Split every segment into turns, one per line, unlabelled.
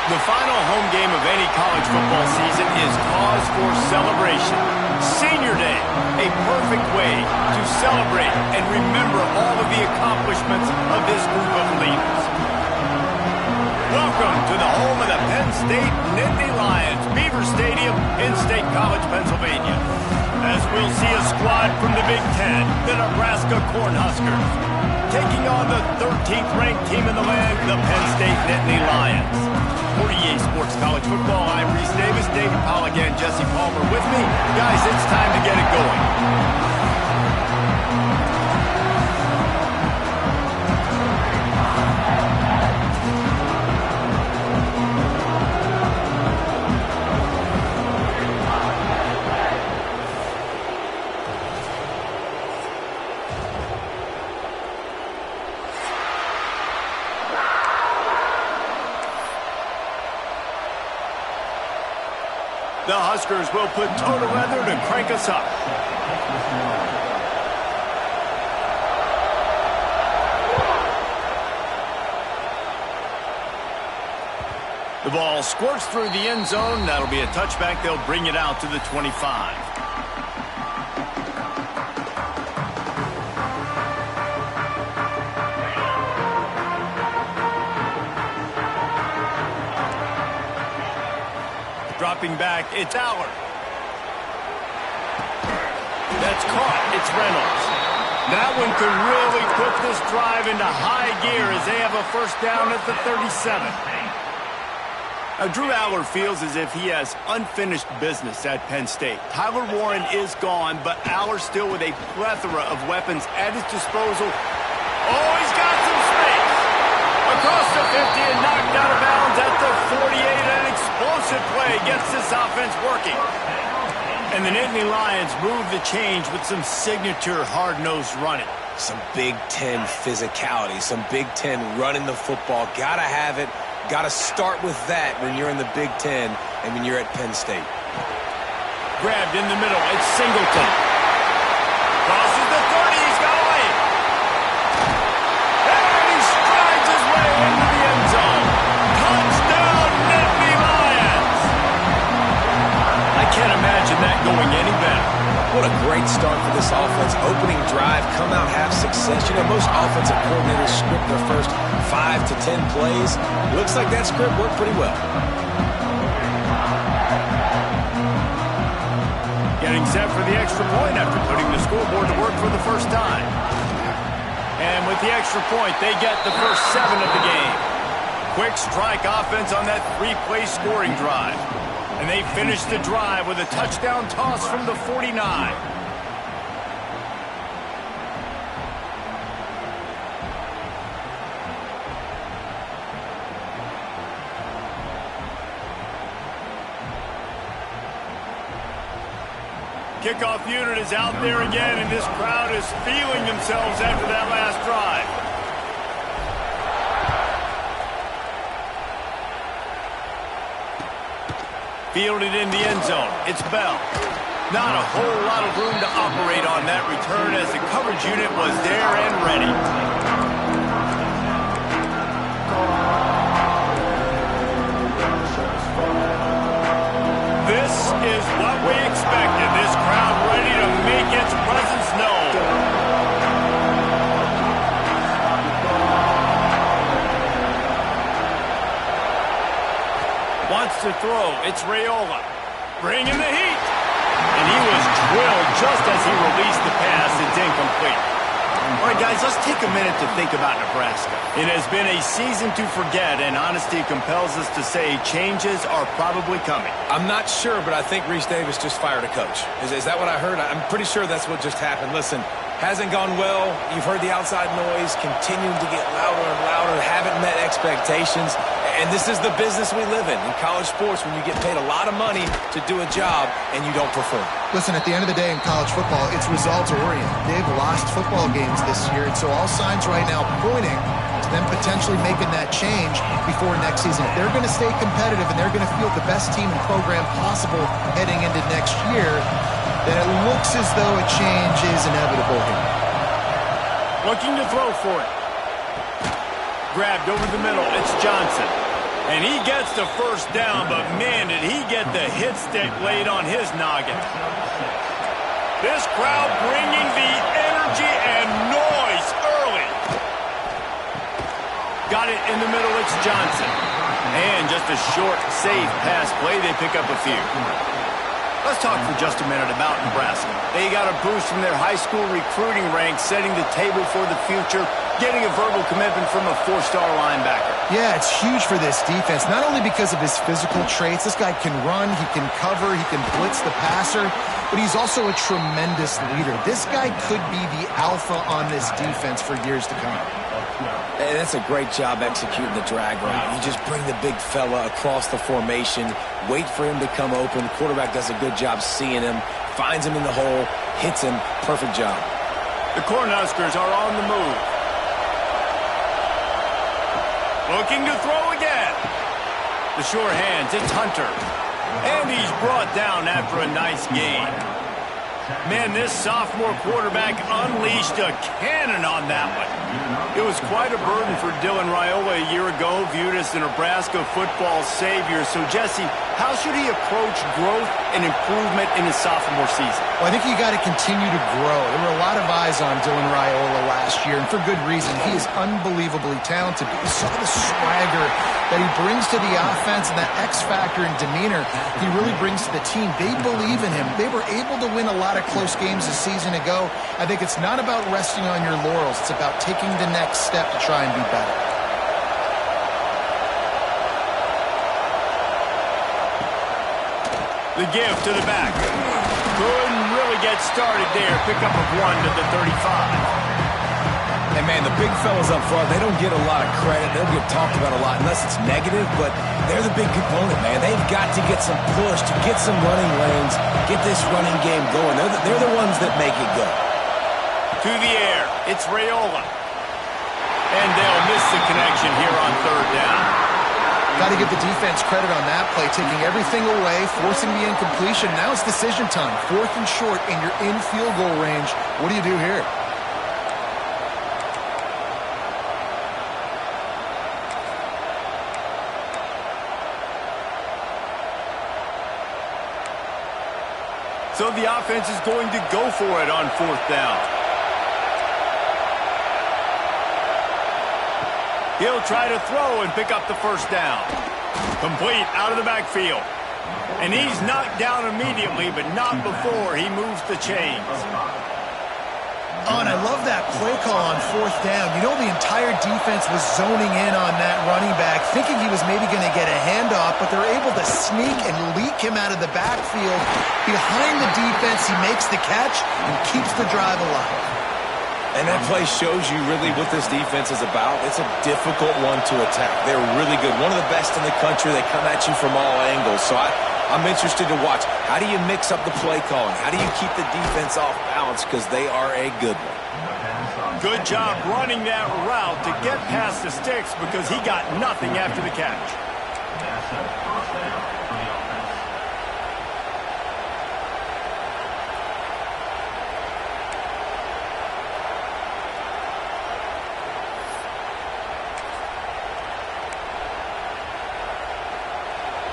The final home game of any college football season is cause for celebration. Senior Day, a perfect way to celebrate and remember all of the accomplishments of this group of leaders. Welcome to the home of the Penn State Nittany Lions, Beaver Stadium in State College, Pennsylvania. As we'll see a squad from the Big Ten, the Nebraska Cornhuskers, taking on the 13th ranked team in the land, the Penn State Nittany Lions. For EA Sports College Football, I'm Reese Davis, David Pollack, and Jesse Palmer with me. Guys, it's time to get it going. The Huskers will put toe to leather to crank us up. The ball squirts through the end zone. That'll be a touchback. They'll bring it out to the 25. Dropping back, it's Allard. That's caught, it's Reynolds. That one could really put this drive into high gear as they have a first down at the 37. Now, Drew Allard feels as if he has unfinished business at Penn State. Tyler Warren is gone, but Allard still with a plethora of weapons at his disposal. Oh, he's got some space. Across the 50 and knocked out of bounds at the 48. An explosive play gets this offense working. And the Nittany Lions move the change with some signature hard-nosed running.
Some Big Ten physicality, some Big Ten running the football. Gotta have it. Gotta start with that when you're in the Big Ten and when you're at Penn State.
Grabbed in the middle. It's Singleton. Crosses the 30. He's got away. And he strides his way into the end zone. Touchdown, Nittany Lions. I can't imagine that going any better.
What a great start for this offense. Opening drive, come out, have success. You know, most offensive coordinators script their first 5 to 10 plays. Looks like that script worked pretty well.
Getting set for the extra point after putting the scoreboard to work for the first time. And with the extra point, they get the first 7 of the game. Quick strike offense on that 3-play scoring drive. And they finish the drive with a touchdown toss from the 49. Kickoff unit is out there again, and this crowd is feeling themselves after that last drive. Fielded in the end zone. It's Bell. Not a whole lot of room to operate on that return as the coverage unit was there and ready. This is what we expected. This crowd ready to make its presence known. Wants to throw. It's Raiola. Bringing the heat. And he was drilled just as he released the pass. It's incomplete. All right, guys, let's take a minute to think about Nebraska. It has been a season to forget, and honesty compels us to say changes are probably coming.
I'm not sure, but I think Reese Davis just fired a coach. Is that what I heard? I'm pretty sure that's what just happened. Listen, hasn't gone well. You've heard the outside noise, continuing to get louder and louder, haven't met expectations. And this is the business we live in college sports, when you get paid a lot of money to do a job and you don't perform.
Listen, at the end of the day in college football, it's results-oriented. They've lost football games this year, and so all signs right now pointing to them potentially making that change before next season. If they're going to stay competitive and they're going to field the best team and program possible heading into next year, then it looks as though a change is inevitable here.
Looking to throw for it. Grabbed over the middle. It's Johnson. And he gets the first down, but man, did he get the hit stick laid on his noggin. This crowd bringing the energy and noise early. Got it in the middle, it's Johnson. And just a short, safe pass play, they pick up a few. Let's talk for just a minute about Nebraska. They got a boost from their high school recruiting ranks, setting the table for the future, getting a verbal commitment from a four-star linebacker.
Yeah, it's huge for this defense, not only because of his physical traits. This guy can run, he can cover, he can blitz the passer, but he's also a tremendous leader. This guy could be the alpha on this defense for years to come.
Hey, that's a great job executing the drag route. You just bring the big fella across the formation, wait for him to come open. Quarterback does a good job seeing him, finds him in the hole, hits him. Perfect job.
The Cornhuskers are on the move. Looking to throw again. The sure hands, it's Hunter. And he's brought down after a nice gain. Man, this sophomore quarterback unleashed a cannon on that one. It was quite a burden for Dylan Raiola a year ago, viewed as the Nebraska football savior. So, Jesse, how should he approach growth and improvement in his sophomore season?
Well, I think you got to continue to grow. There were a lot of eyes on Dylan Raiola last year, and for good reason. He is unbelievably talented. But you saw the swagger that he brings to the offense and that X factor and demeanor he really brings to the team. They believe in him. They were able to win a lot of close games a season ago. I think it's not about resting on your laurels. It's about taking the next step to try and be better.
The give to the back. Couldn't really get started there. Pick up of 1 to the 35.
And, man, the big fellas up front, they don't get a lot of credit. They don't get talked about a lot unless it's negative, but they're the big component, man. They've got to get some push, to get some running lanes, get this running game going. They're the ones that make it go.
To the air, it's Raiola. And they'll miss the connection here on third down.
Got to give the defense credit on that play, taking everything away, forcing the incompletion. Now it's decision time. 4th and short, and you're in field goal range. What do you do here?
So the offense is going to go for it on 4th down. He'll try to throw and pick up the first down. Complete out of the backfield. And he's knocked down immediately, but not before he moves the chains.
Oh, and I love that play call on 4th down. You know, the entire defense was zoning in on that running back, thinking he was maybe going to get a handoff, but they're able to sneak and leak him out of the backfield. Behind the defense, he makes the catch and keeps the drive alive.
And that play shows you really what this defense is about. It's a difficult one to attack. They're really good. One of the best in the country. They come at you from all angles. So I'm interested to watch. How do you mix up the play calling? How do you keep the defense off balance? Because they are a good one.
Good job running that route to get past the sticks because he got nothing after the catch.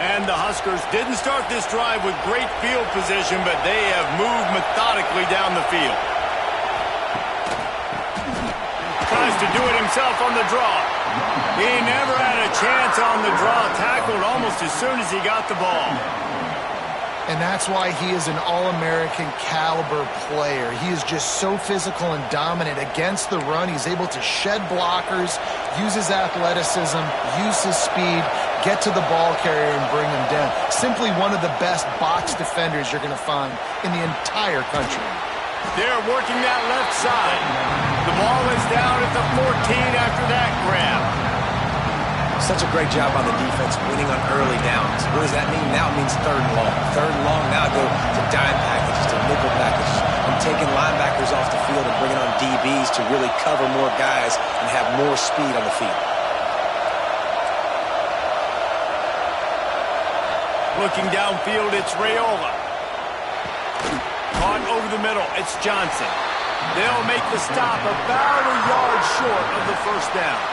And the Huskers didn't start this drive with great field position, but they have moved methodically down the field. Tries to do it himself on the draw. He never had a chance on the draw. Tackled almost as soon as he got the ball.
And that's why he is an All-American caliber player. He is just so physical and dominant against the run. He's able to shed blockers, use his athleticism, use his speed, get to the ball carrier and bring him down. Simply one of the best box defenders you're going to find in the entire country.
They're working that left side. The ball is down at the 14 after that grab.
Such a great job on the defense, winning on early downs. What does that mean? Now it means 3rd and long. 3rd and long, now go to dime packages, to nickel packages. I'm taking linebackers off the field and bringing on DBs to really cover more guys and have more speed on the field.
Looking downfield, it's Raiola. Caught over the middle, it's Johnson. They'll make the stop about a yard short of the first down.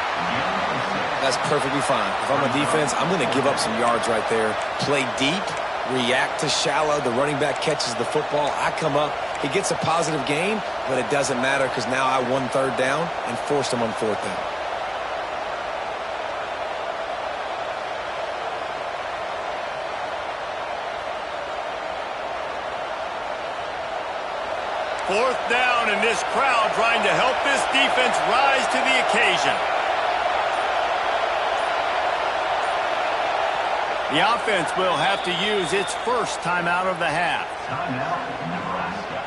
That's perfectly fine. If I'm a defense, I'm going to give up some yards right there. Play deep, react to shallow. The running back catches the football. I come up. He gets a positive gain, but it doesn't matter because now I won third down and forced him on fourth down.
Fourth down, and this crowd trying to help this defense rise to the occasion. The offense will have to use its first timeout of the half.
Timeout, Nebraska.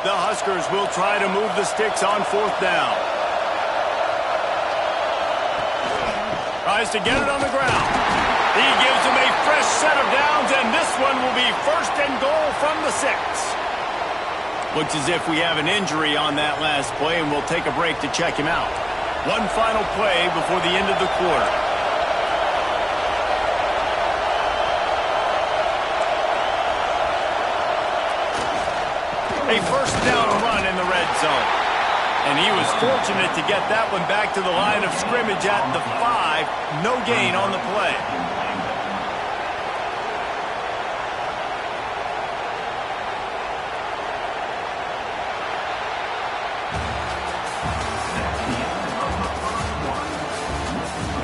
The Huskers will try to move the sticks on fourth down. Tries to get it on the ground. He gives them a fresh set of downs, and this one will be first and goal from the 6. Looks as if we have an injury on that last play, and we'll take a break to check him out. One final play before the end of the quarter. A first down run in the red zone. And he was fortunate to get that one back to the line of scrimmage at the 5. No gain on the play.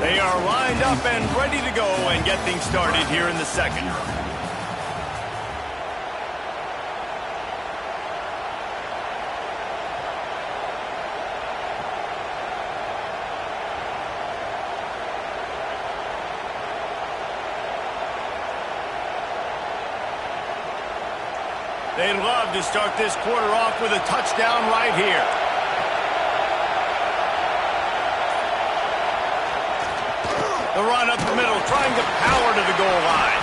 They are lined up and ready to go and get things started here in the second. They'd love to start this quarter off with a touchdown right here. The run up the middle, trying to power to the goal line.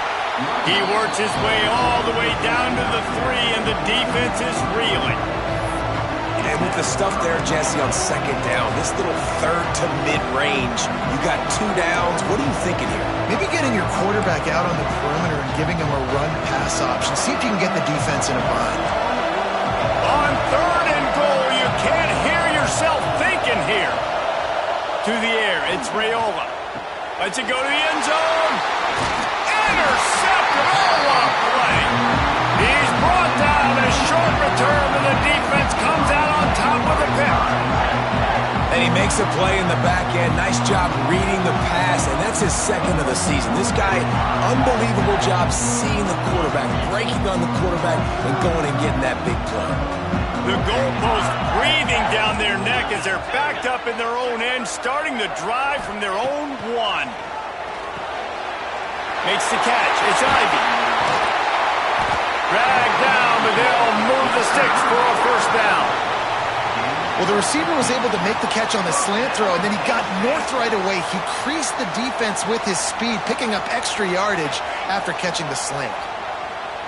He works his way all the way down to the 3, and the defense is reeling.
And with the stuff there, Jesse, on second down, this little third to mid-range, you got 2 downs. What are you thinking here?
Maybe getting your quarterback out on the perimeter and giving him a run-pass option. See if you can get the defense in a bind.
On third and goal, you can't hear yourself thinking here. To the air, it's Raiola. Lets it go to the end zone. Intercepted. Oh, what a play. He's brought down a short return, and the defense comes out on top of the pick.
And he makes a play in the back end. Nice job reading the pass, and that's his second of the season. This guy, unbelievable job seeing the quarterback, breaking on the quarterback, and going and getting that big play.
The goalpost breathing down their neck as they're backed up in their own end, starting the drive from their own 1. Makes the catch. It's Ivy. Dragged down, but they'll move the sticks for a first down.
Well, the receiver was able to make the catch on the slant throw, and then he got north right away. He creased the defense with his speed, picking up extra yardage after catching the slant.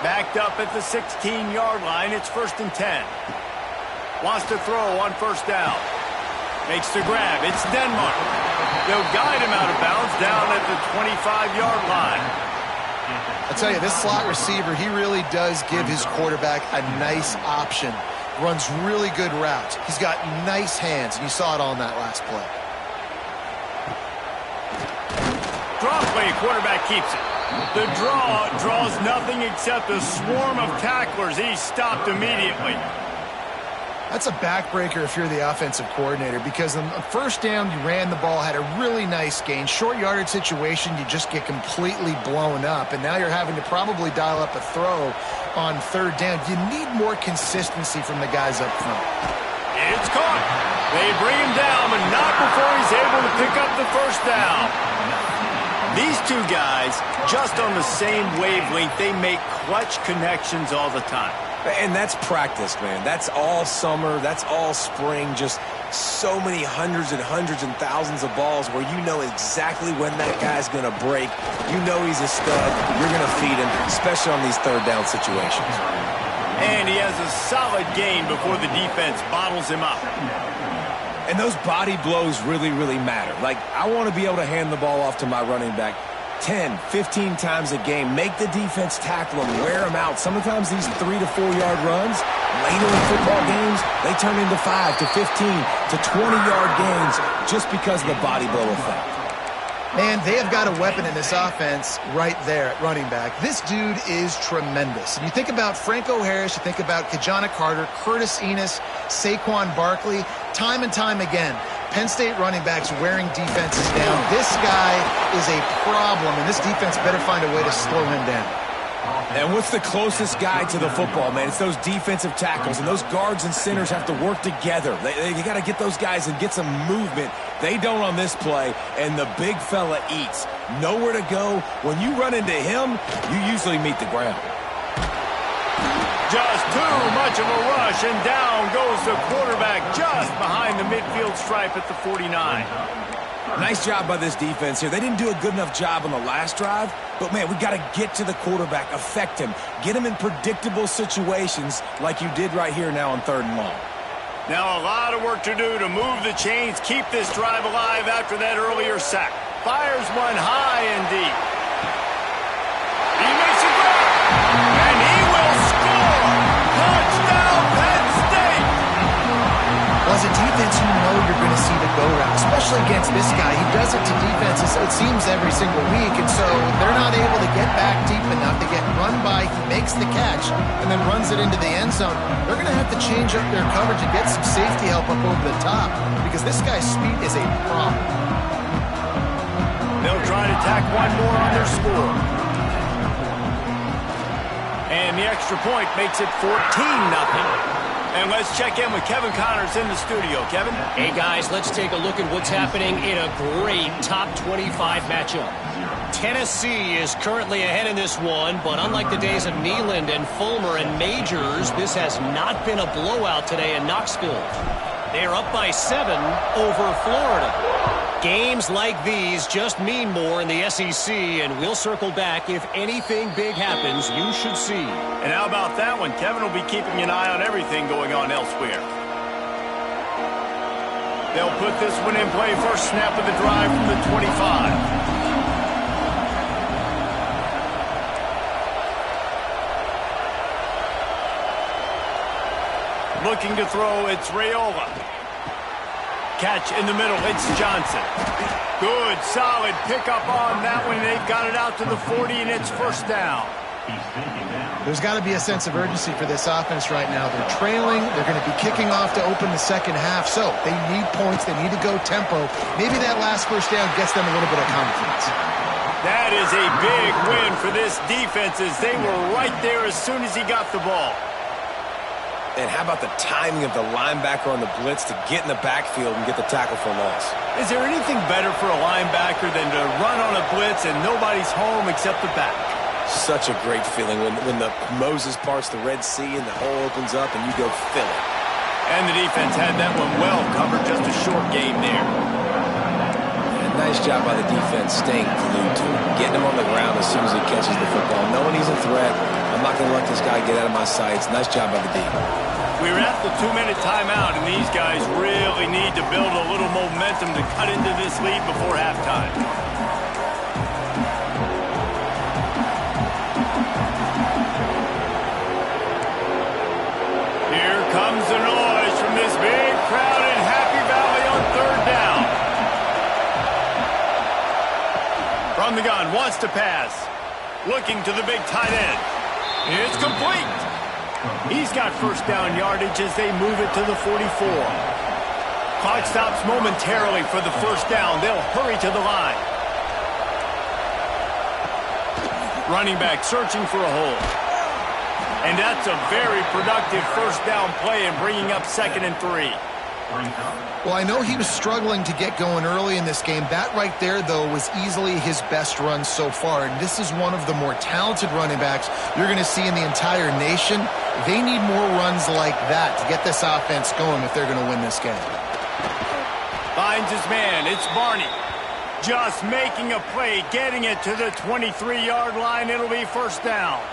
Backed up at the 16-yard line. It's first and 10. Wants to throw on first down. Makes the grab. It's Denmark. They'll guide him out of bounds down at the 25-yard line.
I tell you, this slot receiver, he really does give his quarterback a nice option. Runs really good routes. He's got nice hands, and you saw it all in that last play.
Draw play, quarterback keeps it. The draw draws nothing except a swarm of tacklers. He's stopped immediately.
That's a backbreaker if you're the offensive coordinator, because on the first down, you ran the ball, had a really nice gain. Short yardage situation, you just get completely blown up, and now you're having to probably dial up a throw on third down. You need more consistency from the guys up front.
It's caught. They bring him down, but not before he's able to pick up the first down. These two guys, just on the same wavelength, they make clutch connections all the time.
And that's practice, man. That's all summer. That's all spring. Just so many hundreds and thousands of balls where you know exactly when that guy's going to break. You know he's a stud. You're going to feed him, especially on these third down situations.
And he has a solid gain before the defense bottles him up.
And those body blows really, really matter. Like, I want to be able to hand the ball off to my running back. 10, 15 times a game. Make the defense tackle them, wear them out. Sometimes these 3 to 4 yard runs, later in football games, they turn into 5 to 15 to 20-yard gains just because of the body blow effect.
Man, they have got a weapon in this offense right there at running back. This dude is tremendous. And you think about Franco Harris, you think about Kajana Carter, Curtis Enos, Saquon Barkley, time and time again, Penn State running backs wearing defenses down. This guy is a problem, and this defense better find a way to slow him down.
And what's the closest guy to the football, man? It's those defensive tackles, and those guards and centers have to work together. They got to get those guys and get some movement. They don't on this play, and the big fella eats. Nowhere to go. When you run into him, you usually meet the ground.
Just too much of a rush, and down goes the quarterback just behind the midfield stripe at the 49.
Nice job by this defense here. They didn't do a good enough job on the last drive, but, man, we got to get to the quarterback, affect him, get him in predictable situations like you did right here now on 3rd and long.
Now a lot of work to do to move the chains, keep this drive alive after that earlier sack. Fires one high and deep. He makes it grab, and he will score! Touchdown, Penn State!
Well, as a defense, you know you're going to see the go route, especially against this guy. He does it to defenses, it seems, every single week, and so they're not able to get back deep enough. They get run by, he makes the catch, and then runs it into the end zone. They're going to have to change up their coverage and get some safety help up over the top, because this guy's speed is a problem.
They'll try to tack one more on their score. And the extra point makes it 14-0. And let's check in with Kevin Connors in the studio. Kevin?
Hey, guys, let's take a look at what's happening in a great top 25 matchup. Tennessee is currently ahead in this one, but unlike the days of Neyland and Fulmer and Majors, this has not been a blowout today in Knoxville. They are up by 7 over Florida. Games like these just mean more in the SEC, and we'll circle back. If anything big happens, you should see.
And how about that one? Kevin will be keeping an eye on everything going on elsewhere. They'll put this one in play. First snap of the drive from the 25. Looking to throw, it's Raiola. Catch in the middle, it's Johnson. Good, solid pickup on that one. They've got it out to the 40, and it's first down.
There's got to be a sense of urgency for this offense right now. They're trailing. They're going to be kicking off to open the second half, so they need points. They need to go tempo. Maybe that last first down gets them a little bit of confidence.
That is a big win for this defense, as they were right there as soon as he got the ball.
And how about the timing of the linebacker on the blitz to get in the backfield and get the tackle for loss?
Is there anything better for a linebacker than to run on a blitz and nobody's home except the back?
Such a great feeling when the Moses parts the Red Sea and the hole opens up and you go fill it.
And the defense had that one well covered. Just a short game there.
And nice job by the defense staying glued to him, getting him on the ground as soon as he catches the football, knowing he's a threat. I'm not going to let this guy get out of my sights. Nice job by the D.
We're at the 2-minute timeout, and these guys really need to build a little momentum to cut into this lead before halftime. Here comes the noise from this big crowd in Happy Valley on 3rd down. From the gun, wants to pass. Looking to the big tight end. It's complete. He's got first down yardage as they move it to the 44. Clock stops momentarily for the first down. They'll hurry to the line. Running back searching for a hole. And that's a very productive first down play and bringing up 2nd and 3.
Well, I know he was struggling to get going early in this game. That right there, though, was easily his best run so far. And this is one of the more talented running backs you're going to see in the entire nation. They need more runs like that to get this offense going if they're going to win this game.
Finds his man. It's Barney. Just making a play, getting it to the 23-yard line. It'll be first down.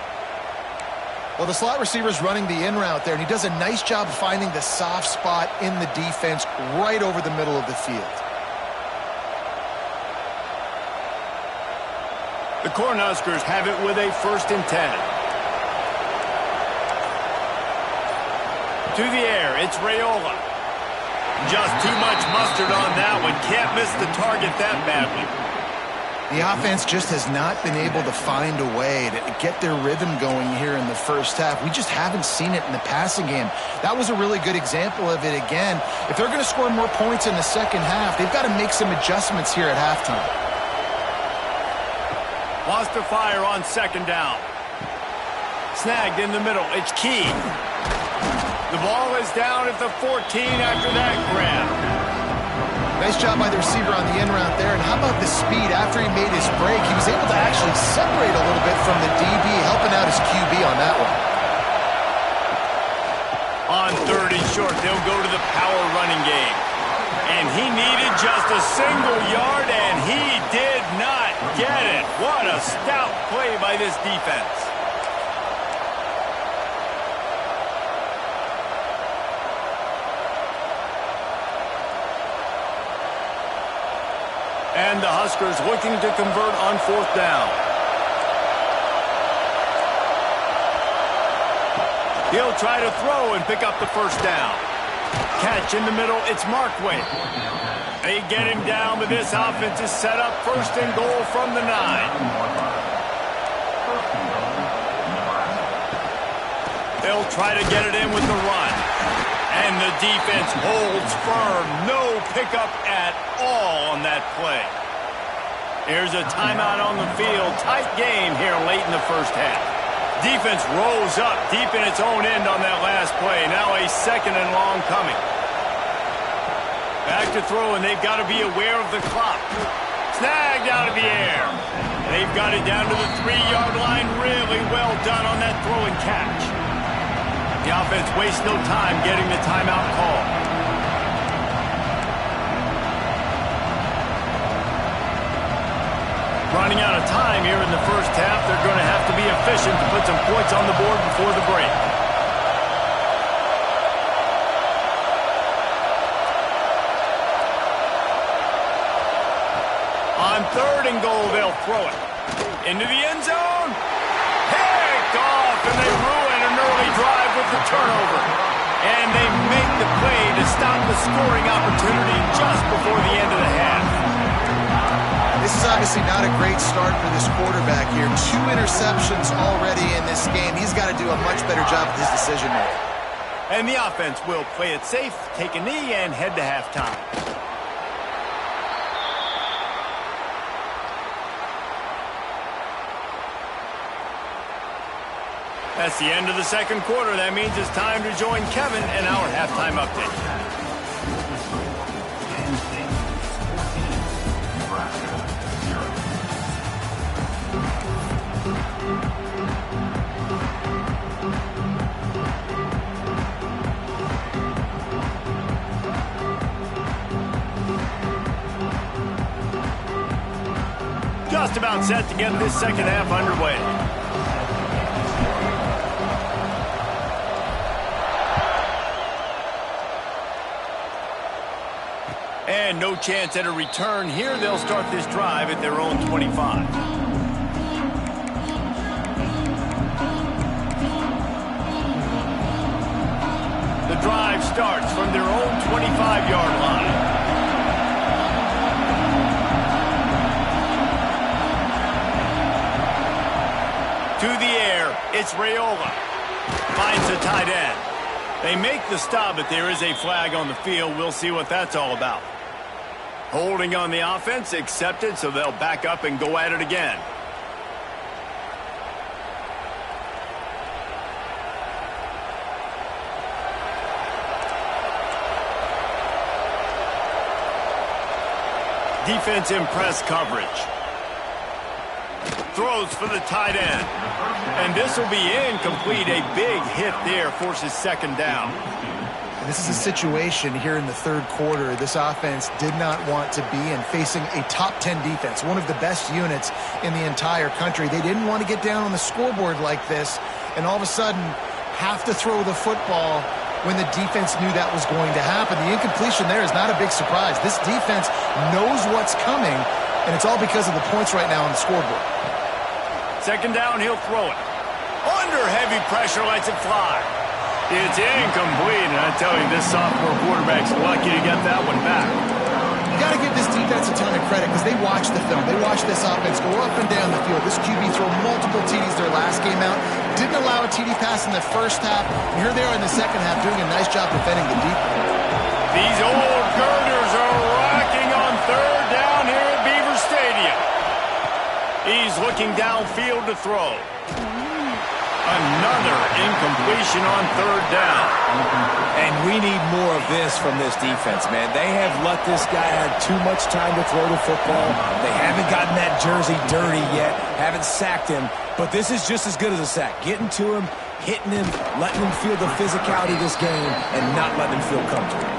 Well, the slot receiver's running the in route there, and he does a nice job finding the soft spot in the defense right over the middle of the field.
The Cornhuskers have it with a 1st and 10. To the air, it's Raiola. Just too much mustard on that one. Can't miss the target that badly.
The offense just has not been able to find a way to get their rhythm going here in the first half. We just haven't seen it in the passing game. That was a really good example of it again. If they're going to score more points in the second half, they've got to make some adjustments here at halftime.
Wants to fire on 2nd down. Snagged in the middle. It's Key. The ball is down at the 14 after that grab.
Nice job by the receiver on the end route there. And how about the speed after he made his break? He was able to actually separate a little bit from the DB, helping out his QB on that one.
On 3rd and short, they'll go to the power running game. And he needed just a single yard, and he did not get it. What a stout play by this defense. And the Huskers looking to convert on 4th down. He'll try to throw and pick up the 1st down. Catch in the middle, it's Markway. They get him down, but this offense is set up 1st and goal from the 9. They'll try to get it in with the run. And the defense holds firm. No pickup at all on that play. Here's a timeout on the field. Tight game here late in the first half. Defense rolls up deep in its own end on that last play. Now a 2nd and long coming. Back to throw, and they've got to be aware of the clock. Snagged out of the air. They've got it down to the 3-yard line. Really well done on that throw and catch. The offense wastes no time getting the timeout call. Running out of time here in the first half. They're going to have to be efficient to put some points on the board before the break. On 3rd and goal, they'll throw it. Into the end zone. Picked off, and they ruin an early drive with the turnover. And they make the play to stop the scoring opportunity just before the end of the half.
This is obviously not a great start for this quarterback here. 2 interceptions already in this game. He's got to do a much better job with his decision making.
And the offense will play it safe, take a knee, and head to halftime. That's the end of the second quarter. That means it's time to join Kevin in our halftime update.
Penn State 14, Nebraska
0. Just about set to get this second half underway. And no chance at a return here. They'll start this drive at their own 25. The drive starts from their own 25-yard line. To the air, it's Raiola. Finds the tight end. They make the stop, but there is a flag on the field. We'll see what that's all about. Holding on the offense, accepted, so they'll back up and go at it again. Defense in press coverage. Throws for the tight end. And this will be incomplete. A big hit there forces 2nd down.
This is a situation here in the third quarter this offense did not want to be in, facing a top 10 defense, one of the best units in the entire country. They didn't want to get down on the scoreboard like this and all of a sudden have to throw the football when the defense knew that was going to happen. The incompletion there is not a big surprise. This defense knows what's coming, and it's all because of the points right now on the scoreboard.
Second down, he'll throw it. Under heavy pressure, lets it fly. It's incomplete, and I tell you, this sophomore quarterback's lucky to get that one back.
You got to give this defense a ton of credit because they watched the film. They watched this offense go up and down the field. This QB threw multiple TDs their last game out. Didn't allow a TD pass in the first half. And here they are in the second half doing a nice job defending the deep ball.
These old girders are rocking on third down here at Beaver Stadium. He's looking downfield to throw. Another incompletion on third down.
And we need more of this from this defense, man. They have let this guy have too much time to throw the football. They haven't gotten that jersey dirty yet, haven't sacked him, but this is just as good as a sack. Getting to him, hitting him, letting him feel the physicality of this game, and not letting him feel comfortable.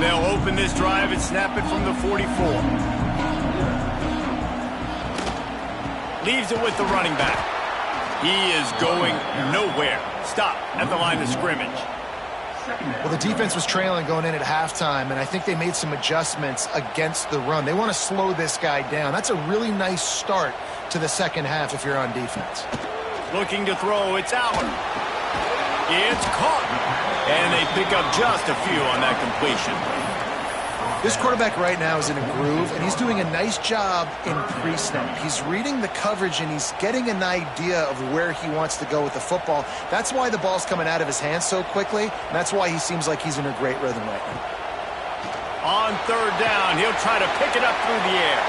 They'll open this drive and snap it from the 44. Leaves it with the running back. He is going nowhere. Stop at the line of scrimmage.
Well, the defense was trailing going in at halftime, and I think they made some adjustments against the run. They want to slow this guy down. That's a really nice start to the second half if you're on defense.
Looking to throw, it's Allen. It's caught. And they pick up just a few on that completion.
This quarterback right now is in a groove, and he's doing a nice job in pre-snap. He's reading the coverage, and he's getting an idea of where he wants to go with the football. That's why the ball's coming out of his hands so quickly, and that's why he seems like he's in a great rhythm right now.
On third down, he'll try to pick it up through the air.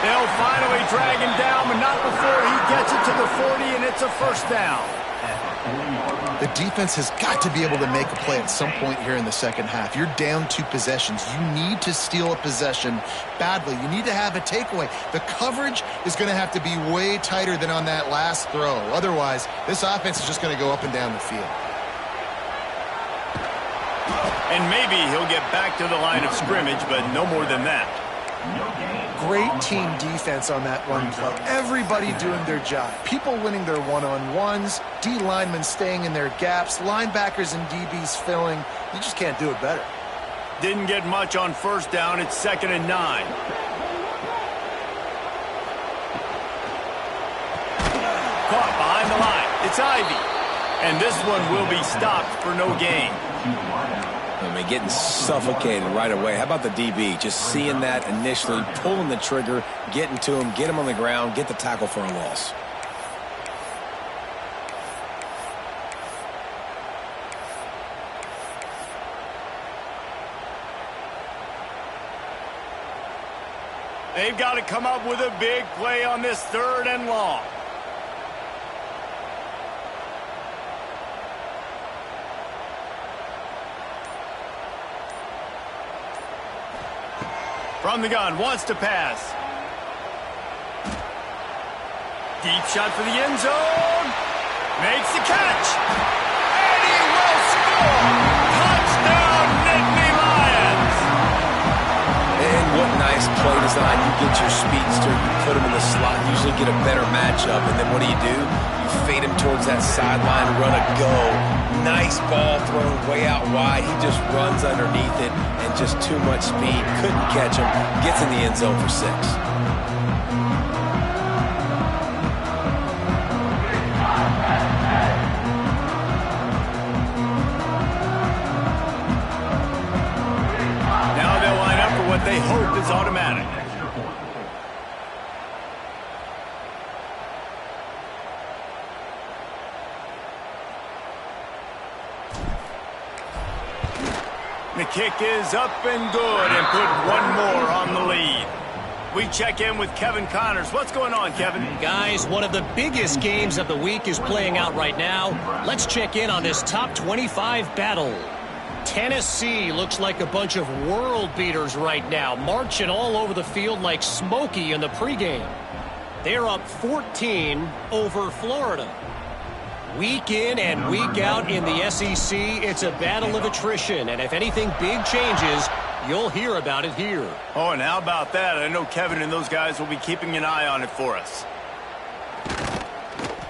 They'll finally drag him down, but not before he gets it to the 40, and it's a first down.
The defense has got to be able to make a play at some point here in the second half. You're down 2 possessions. You need to steal a possession badly. You need to have a takeaway. The coverage is going to have to be way tighter than on that last throw. Otherwise, this offense is just going to go up and down the field.
And maybe he'll get back to the line of scrimmage, but no more than that.
Great team defense on that run play. Everybody doing their job. People winning their one-on-ones, D linemen staying in their gaps, linebackers and DBs filling. You just can't do it better.
Didn't get much on first down. It's 2nd and 9. Caught behind the line. It's Ivy. And this one will be stopped for no gain.
I mean, getting suffocated right away. How about the DB? Just seeing that initially, pulling the trigger, getting to him, get him on the ground, get the tackle for a loss.
They've got to come up with a big play on this 3rd and long. From the gun, wants to pass. Deep shot for the end zone. Makes the catch. And he will score. Touchdown, Nittany Lions.
And what nice play design. You get your speedster, you put him in the slot, usually get a better matchup. And then what do? You fade him towards that sideline, run a go. Nice ball thrown way out wide. He just runs underneath it and just too much speed. Couldn't catch him. Gets in the end zone for 6.
Now they'll line up for what they hope is automatic. The kick is up and good and put one more on the lead. We check in with Kevin Connors. What's going on, Kevin?
Guys, one of the biggest games of the week is playing out right now. Let's check in on this top 25 battle. Tennessee looks like a bunch of world beaters right now, marching all over the field like Smokey in the pregame. They're up 14 over Florida. Week in and week out in the SEC, it's a battle of attrition, and if anything big changes, you'll hear about it here.
Oh, and how about that? I know Kevin and those guys will be keeping an eye on it for us.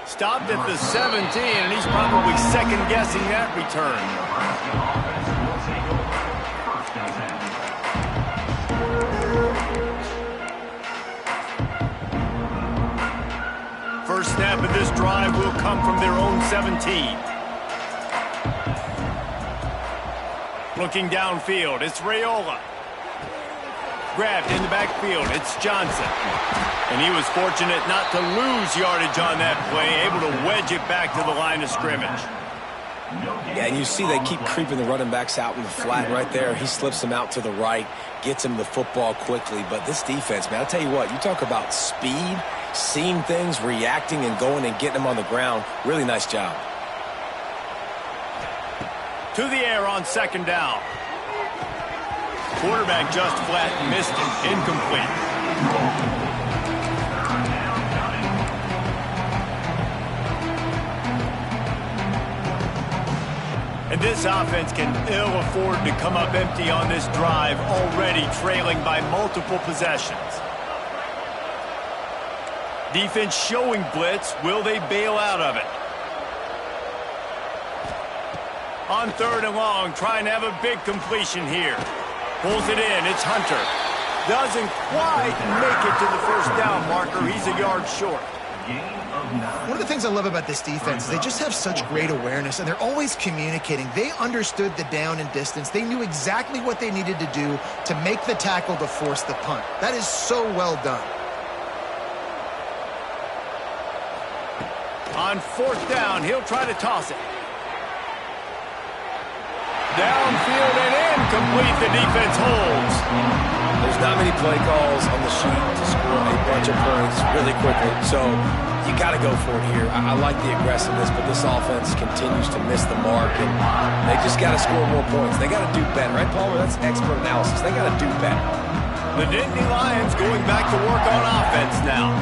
Stopped at the 17, and he's probably second-guessing that return. will come from their own 17. Looking downfield, it's Raiola. Grabbed in the backfield, it's Johnson. And he was fortunate not to lose yardage on that play, able to wedge it back to the line of scrimmage.
Yeah, and you see they keep creeping the running backs out in the flat right there. He slips them out to the right, gets him the football quickly. But this defense, man, I'll tell you what, you talk about speed, seeing things, reacting, and going and getting them on the ground. Really nice job.
To the air on second down. Quarterback just flat missed it. Incomplete. And this offense can ill afford to come up empty on this drive, already trailing by multiple possessions. Defense showing blitz. Will they bail out of it? On third and long, trying to have a big completion here. Pulls it in. It's Hunter. Doesn't quite make it to the first down marker. He's a yard short.
One of the things I love about this defense is they just have such great awareness, and they're always communicating. They understood the down and distance. They knew exactly what they needed to do to make the tackle to force the punt. That is so well done.
On fourth down, he'll try to toss it. Downfield and incomplete. The defense holds.
There's not many play calls on the sheet to score a bunch of points really quickly, so you got to go for it here. I like the aggressiveness, but this offense continues to miss the mark, and they just got to score more points. They got to do better, right, Palmer? That's expert analysis. They got to do better.
The Nittany Lions going back to work on offense now.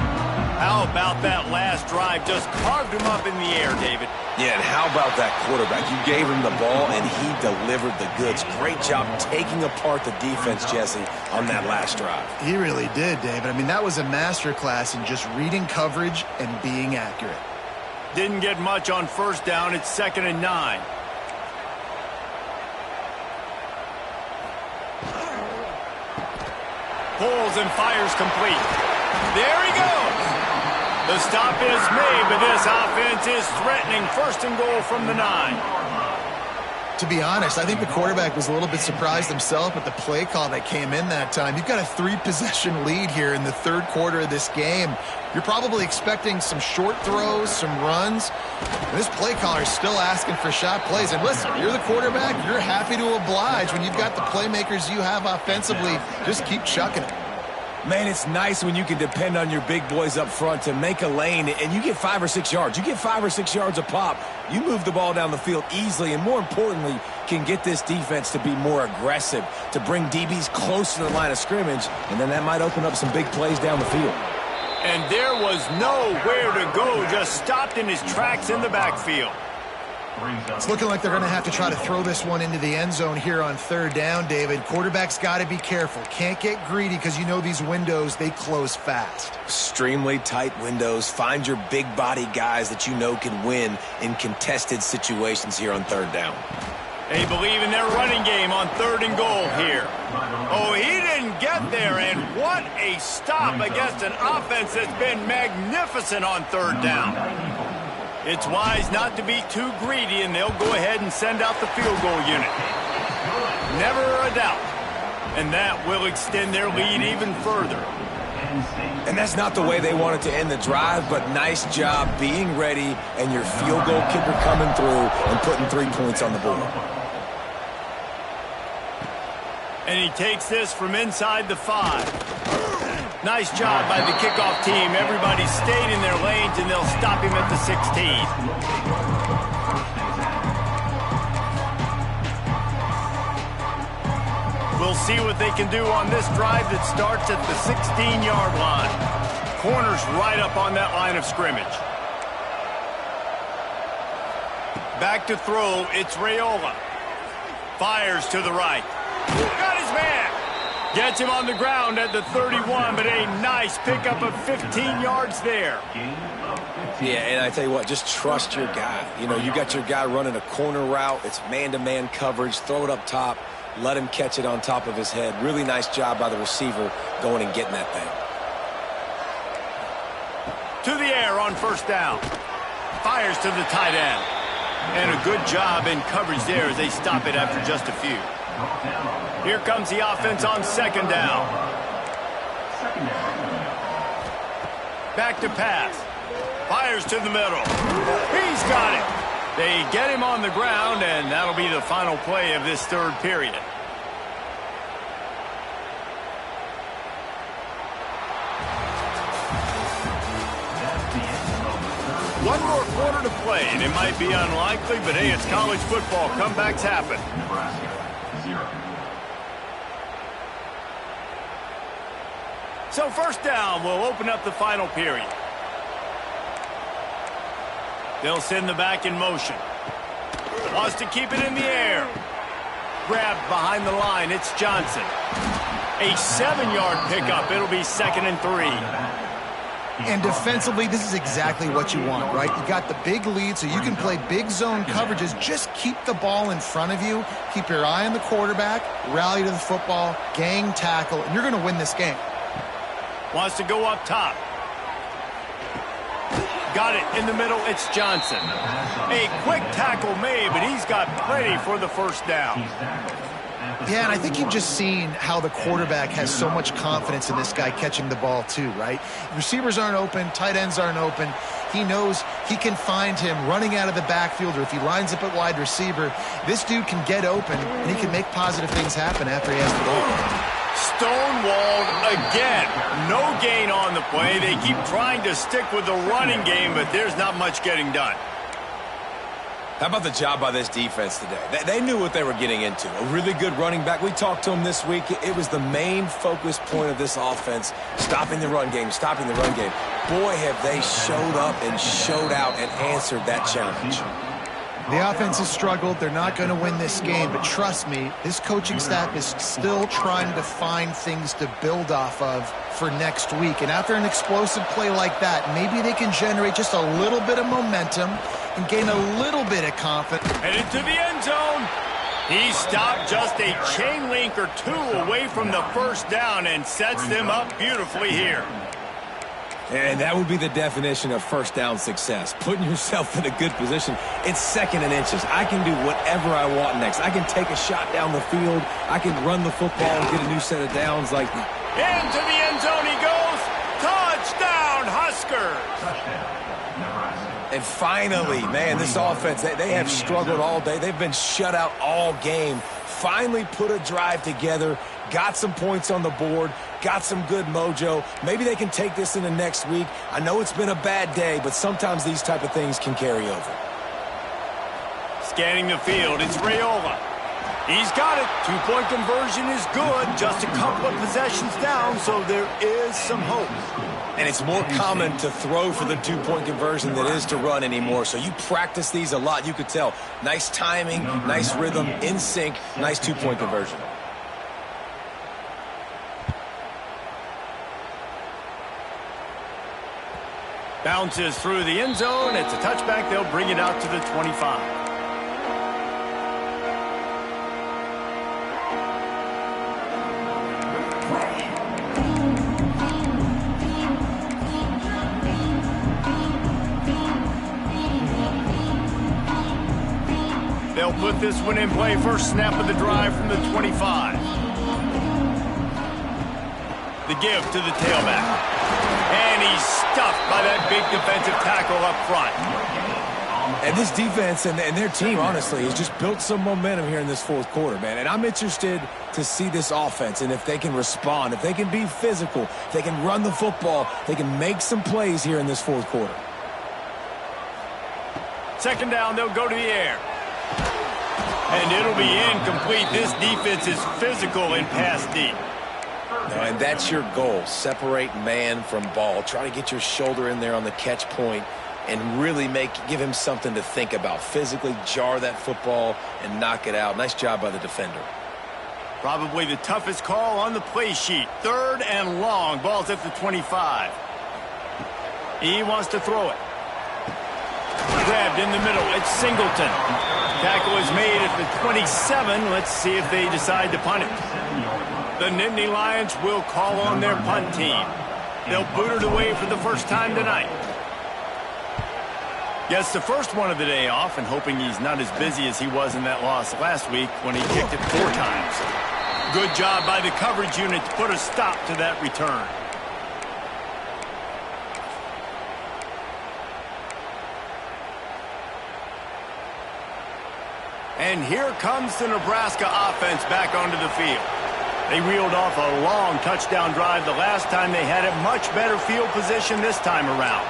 How about that last drive? Just carved him up in the air, David.
Yeah, and how about that quarterback? You gave him the ball, and he delivered the goods. Great job taking apart the defense, Jesse, on that last drive.
He really did, David. I mean, that was a masterclass in just reading coverage and being accurate.
Didn't get much on first down. It's 2nd and 9. Pulls and fires complete. There he goes. The stop is made, but this offense is threatening. 1st and goal from the 9.
To be honest, I think the quarterback was a little bit surprised himself with the play call that came in that time. You've got a 3-possession lead here in the third quarter of this game. You're probably expecting some short throws, some runs. And this play caller is still asking for shot plays. And listen, you're the quarterback. You're happy to oblige when you've got the playmakers you have offensively. Just keep chucking it.
Man, it's nice when you can depend on your big boys up front to make a lane, and you get 5 or 6 yards. You get 5 or 6 yards a pop. You move the ball down the field easily, and more importantly, can get this defense to be more aggressive, to bring DBs close to the line of scrimmage, and then that might open up some big plays down the field.
And there was nowhere to go, just stopped in his tracks in the backfield.
It's looking like they're going to have to try to throw this one into the end zone here on third down, David. Quarterback's got to be careful. Can't get greedy because you know these windows, they close fast.
Extremely tight windows. Find your big body guys that you know can win in contested situations here on third down.
They believe in their running game on 3rd and goal here. Oh, he didn't get there, and what a stop against an offense that's been magnificent on 3rd down. It's wise not to be too greedy, and they'll go ahead and send out the field goal unit. Never a doubt. And that will extend their lead even further.
And that's not the way they wanted to end the drive, but nice job being ready and your field goal kicker coming through and putting 3 points on the board.
And he takes this from inside the 5. Nice job by the kickoff team. Everybody stayed in their lanes, and they'll stop him at the 16. We'll see what they can do on this drive that starts at the 16-yard line. Corner's right up on that line of scrimmage. Back to throw, it's Raiola. Fires to the right. Got his man. Gets him on the ground at the 31, but a nice pickup of 15 yards there.
Yeah, and I tell you what, just trust your guy. You know, you got your guy running a corner route. It's man-to-man coverage. Throw it up top. Let him catch it on top of his head. Really nice job by the receiver going and getting that thing.
To the air on 1st down. Fires to the tight end. And a good job in coverage there as they stop it after just a few. Here comes the offense on second down. Back to pass. Fires to the middle. He's got it. They get him on the ground, and that'll be the final play of this third period. One more quarter to play, and it might be unlikely, but hey, it's college football. Comebacks happen.
Nebraska 0.
So first down will open up the final period. They'll send the back in motion. Wants to keep it in the air. Grabbed behind the line. It's Johnson. A 7-yard pickup. It'll be 2nd and 3.
And defensively, this is exactly what you want, right? You got the big lead, so you can play big zone coverages. Just keep the ball in front of you. Keep your eye on the quarterback. Rally to the football. Gang tackle. And you're going to win this game.
Wants to go up top. Got it in the middle. It's Johnson. A quick tackle made, but he's got plenty for the first down.
Yeah, and I think you've just seen how the quarterback has so much confidence in this guy catching the ball too, right? Receivers aren't open, tight ends aren't open. He knows he can find him running out of the backfield, or if he lines up at wide receiver, this dude can get open, and he can make positive things happen after he has the ball.
Stonewalled again. No gain on the play. They keep trying to stick with the running game, but there's not much getting done.
How about the job by this defense today? They knew what they were getting into. A really good running back. We talked to him this week. It was the main focus point of this offense, stopping the run game, stopping the run game. Boy, have they showed up and showed out and answered that challenge.
The offense has struggled. They're not going to win this game, but trust me, this coaching staff is still trying to find things to build off of for next week. And after an explosive play like that, maybe they can generate just a little bit of momentum and gain a little bit of confidence.
Headed to the end zone. He stopped just a chain link or two away from the first down and sets them up beautifully here.
And that would be the definition of first down success. Putting yourself in a good position. It's 2nd and inches. I can do whatever I want next. I can take a shot down the field. I can run the football and get a new set of downs. Like
into the end zone he goes. Touchdown, Huskers.
And finally, man, this offense, they have struggled all day. They've been shut out all game. Finally put a drive together, got some points on the board, got some good mojo. Maybe they can take this into next week. I know it's been a bad day, but sometimes these type of things can carry over.
Scanning the field, it's Raiola. He's got it. 2-point conversion is good. Just a couple of possessions down, so there is some hope.
And it's more common to throw for the 2-point conversion than it is to run anymore. So you practice these a lot. You could tell. Nice timing, nice rhythm, in sync, nice 2-point conversion.
Bounces through the end zone. It's a touchback. They'll bring it out to the 25. They'll put this one in play. First snap of the drive from the 25. The give to the tailback. And he's stuffed by that big defensive tackle up front.
And this defense and their team, honestly, has just built some momentum here in this fourth quarter, man. And I'm interested to see this offense and if they can respond, if they can be physical, if they can run the football, they can make some plays here in this fourth quarter.
Second down, they'll go to the air. And it'll be incomplete. This defense is physical and pass deep.
And that's your goal. Separate man from ball. Try to get your shoulder in there on the catch point and really give him something to think about. Physically jar that football and knock it out. Nice job by the defender.
Probably the toughest call on the play sheet. 3rd and long. Ball's at the 25. He wants to throw it. Grabbed in the middle. It's Singleton. Tackle is made at the 27. Let's see if they decide to punt it. The Nittany Lions will call on their punt team. They'll boot it away for the first time tonight. Gets the first one of the day off and hoping he's not as busy as he was in that loss last week when he kicked it 4 times. Good job by the coverage unit to put a stop to that return. And here comes the Nebraska offense back onto the field. They reeled off a long touchdown drive the last time they had a much better field position this time around.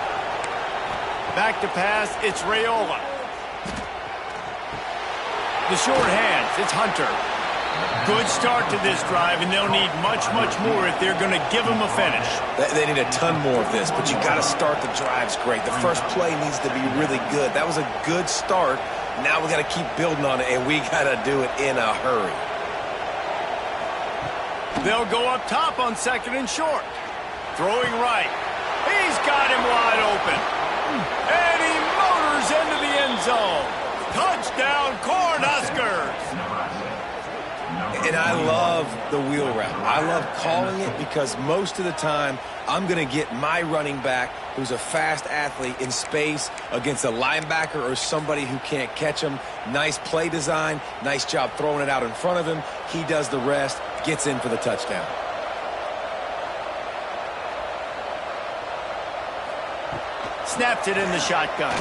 Back to pass, it's Raiola. The short hands, it's Hunter. Good start to this drive, and they'll need much, much more if they're going to give them a finish.
They need a ton more of this, but you got to start the drives great. The first play needs to be really good. That was a good start. Now we got to keep building on it, and we got to do it in a hurry.
They'll go up top on 2nd and short. Throwing right. He's got him wide open. And he motors into the end zone. Touchdown, Cornhuskers.
And I love the wheel route. I love calling it because most of the time I'm going to get my running back, who's a fast athlete, in space against a linebacker or somebody who can't catch him. Nice play design. Nice job throwing it out in front of him. He does the rest, gets in for the touchdown.
Snapped it in the shotgun.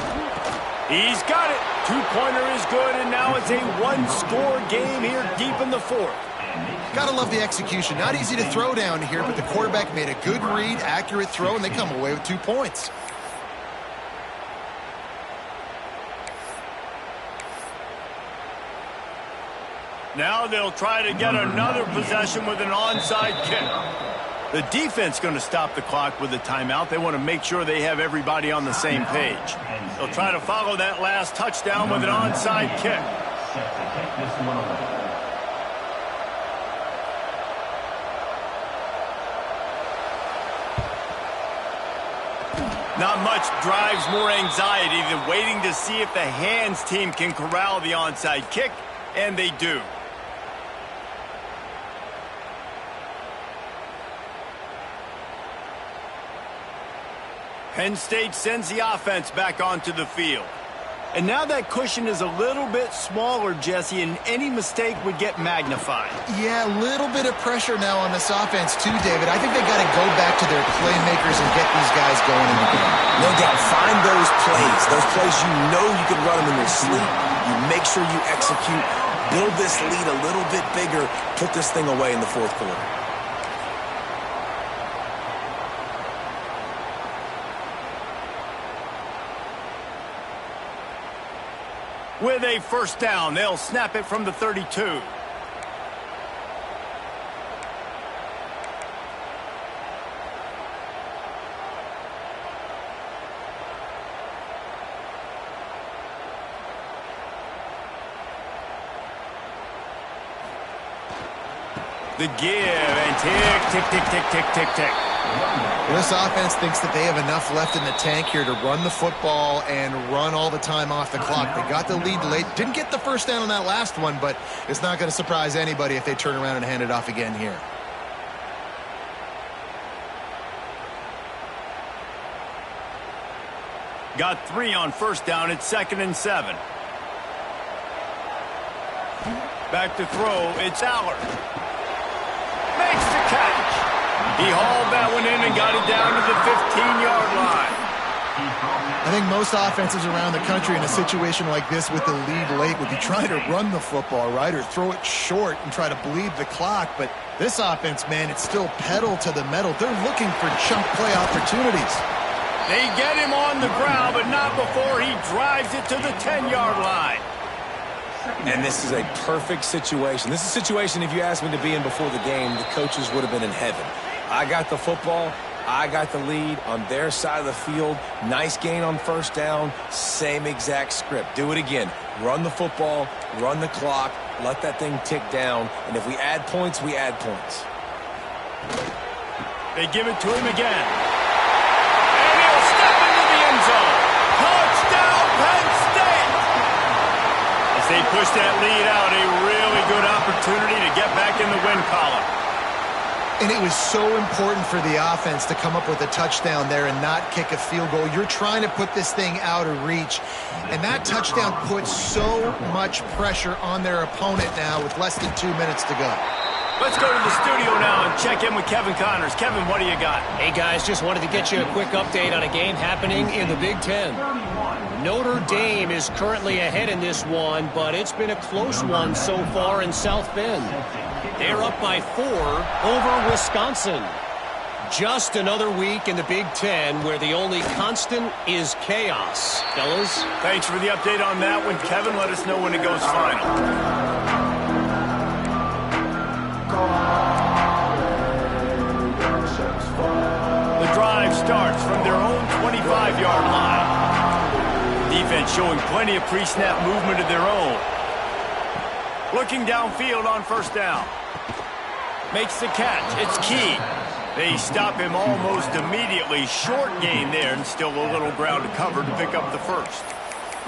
He's got it. 2-pointer is good, and now it's a 1-score game here deep in the 4th.
Gotta love the execution. Not easy to throw down here, but the quarterback made a good read, accurate throw, and they come away with 2 points.
Now they'll try to get another possession with an onside kick. The defense going to stop the clock with a timeout. They want to make sure they have everybody on the same page. They'll try to follow that last touchdown with an onside kick. Not much drives more anxiety than waiting to see if the hands team can corral the onside kick, and they do. Penn State sends the offense back onto the field. And now that cushion is a little bit smaller, Jesse, and any mistake would get magnified.
Yeah, a little bit of pressure now on this offense too, David. I think they got to go back to their playmakers and get these guys going in the game.
No doubt. Find those plays you know you can run them in your sleep. You make sure you execute. Build this lead a little bit bigger. Put this thing away in the 4th quarter.
With a first down, they'll snap it from the 32. The give, and tick, tick, tick, tick, tick, tick, tick.
This offense thinks that they have enough left in the tank here to run the football and run all the time off the clock. They got the lead late. Didn't get the first down on that last one, but it's not going to surprise anybody if they turn around and hand it off again here.
Got 3 on first down. It's 2nd and 7. Back to throw. It's Allard. Makes the catch. He hauled that one in and got it down to the 15-yard line.
I think most offenses around the country in a situation like this with the lead late would be trying to run the football, right, or throw it short and try to bleed the clock. But this offense, man, it's still pedal to the metal. They're looking for chunk play opportunities.
They get him on the ground, but not before he drives it to the 10-yard line.
And this is a perfect situation. This is a situation, if you asked me to be in before the game, the coaches would have been in heaven. I got the football. I got the lead on their side of the field. Nice gain on first down. Same exact script. Do it again. Run the football. Run the clock. Let that thing tick down. And if we add points, we add points.
They give it to him again. And he'll step into the end zone. Touchdown, Penn State! As they push that lead out, a really good opportunity to get back in the win column.
And it was so important for the offense to come up with a touchdown there and not kick a field goal. You're trying to put this thing out of reach. And that touchdown puts so much pressure on their opponent now with less than 2 minutes to go.
Let's go to the studio now and check in with Kevin Connors. Kevin, what do you got?
Hey, guys, just wanted to get you a quick update on a game happening in the Big Ten. Notre Dame is currently ahead in this one, but it's been a close one so far in South Bend. They're up by 4 over Wisconsin. Just another week in the Big Ten where the only constant is chaos. Fellas?
Thanks for the update on that one. Kevin, let us know when it goes final. The drive starts from their own 25-yard line. Defense showing plenty of pre-snap movement of their own. Looking downfield on first down. Makes the catch. It's key. They stop him almost immediately. Short gain there and still a little ground to cover to pick up the first.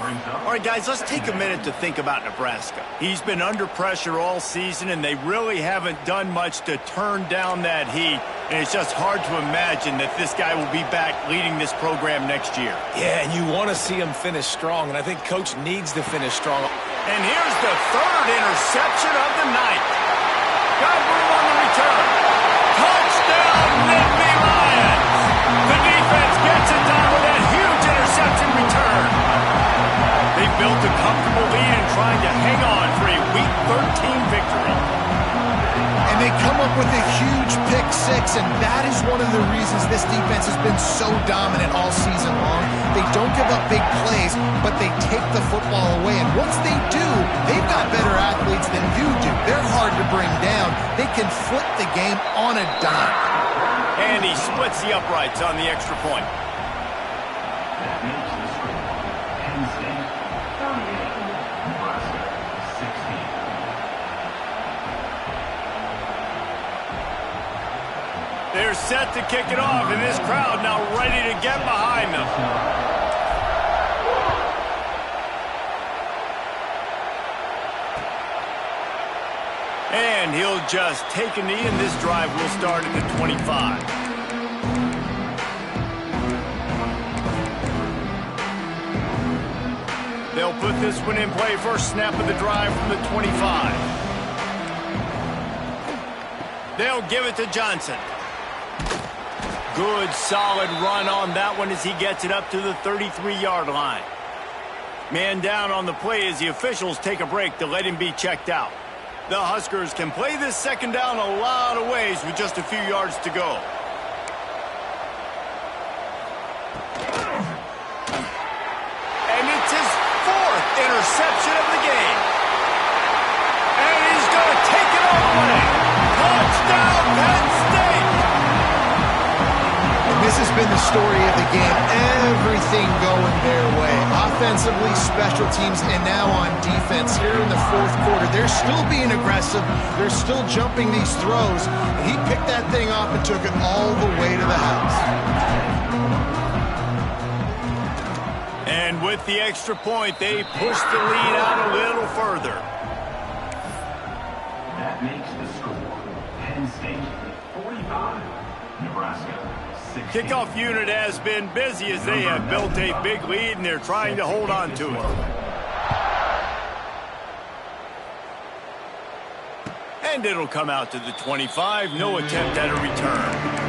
All right, guys, let's take a minute to think about Nebraska. He's been under pressure all season, and they really haven't done much to turn down that heat. And it's just hard to imagine that this guy will be back leading this program next year.
Yeah, and you want to see him finish strong, and I think Coach needs to finish strong.
And here's the third interception of the night. Got room on the return. Touchdown, Nittany Lions! The defense gets it done with that huge interception return. They built a comfortable lead and trying to hang on for a Week 13 victory.
And they come up with a huge pick six, and that is one of the reasons this defense has been so dominant all season long. They don't give up big plays, but they take the football away. And once they do, they've got better athletes than you do. They're hard to bring down. They can flip the game on a dime.
And he splits the uprights on the extra point.
That makes the score Penn State 38, Nebraska 16.
They're set to kick it off, and this crowd now ready to get behind them. And he'll just take a knee, and this drive will start at the 25. They'll put this one in play. First snap of the drive from the 25. They'll give it to Johnson. Good, solid run on that one as he gets it up to the 33-yard line. Man down on the play as the officials take a break to let him be checked out. The Huskers can play this second down a lot of ways with just a few yards to go. And it's his 4th interception of the game. And he's going to take it all the way. Touchdown, Penn State!
This has been the story of the game. Everything going their way. Offensively, special teams, and now on defense here in the 4th quarter. They're still being aggressive. They're still jumping these throws. And he picked that thing up and took it all the way to the house.
And with the extra point, they push the lead out a little further.
That makes the score Penn State 45, Nebraska 16.
Kickoff unit has been busy as they have built a big lead, and they're trying to hold on to it. And it'll come out to the 25. No attempt at a return.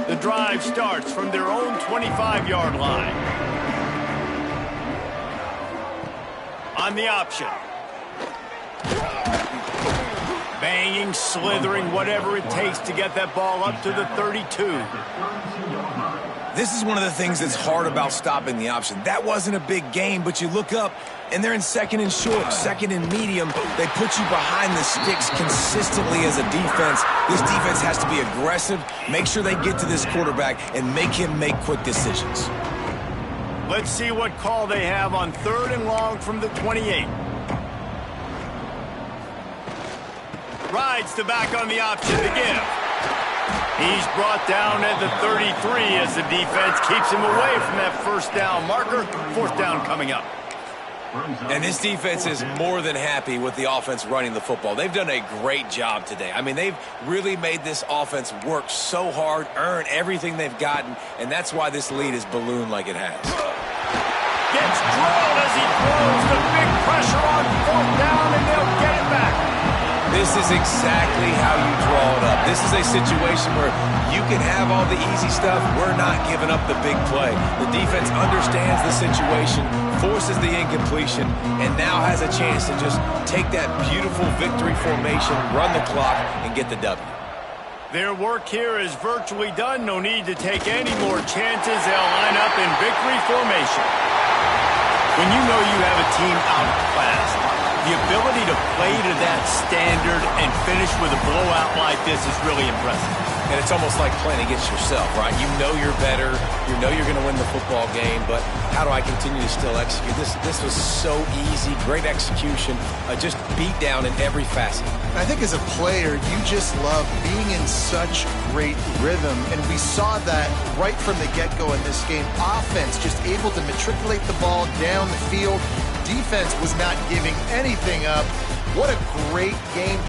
The drive starts from their own 25-yard line. On the option. Banging, slithering, whatever it takes to get that ball up to the 32.
This is one of the things that's hard about stopping the option. That wasn't a big game, but you look up, and they're in second and short, second and medium. They put you behind the sticks consistently as a defense. This defense has to be aggressive, make sure they get to this quarterback, and make him make quick decisions.
Let's see what call they have on 3rd and long from the 28. Rides the back on the option to give. He's brought down at the 33 as the defense keeps him away from that first down marker. Fourth down coming up.
And this defense is more than happy with the offense running the football. They've done a great job today. I mean, they've really made this offense work so hard, earn everything they've gotten, and that's why this lead is ballooned like it has.
Gets drilled as he throws the big pressure on fourth down, and they'll get it back.
This is exactly how you draw it up. This is a situation where you can have all the easy stuff. We're not giving up the big play. The defense understands the situation, forces the incompletion, and now has a chance to just take that beautiful victory formation, run the clock, and get the W.
Their work here is virtually done. No need to take any more chances. They'll line up in victory formation. When you know you have a team outclassed, the ability to play to that standard and finish with a blowout like this is really impressive.
And it's almost like playing against yourself, right? You know you're better. You know you're going to win the football game, but how do I continue to still execute? This was so easy. Great execution. Just beat down in every facet.
I think as a player, you just love being in such great rhythm, and we saw that right from the get-go in this game. Offense just able to matriculate the ball down the field. Defense was not giving anything up. What a great game.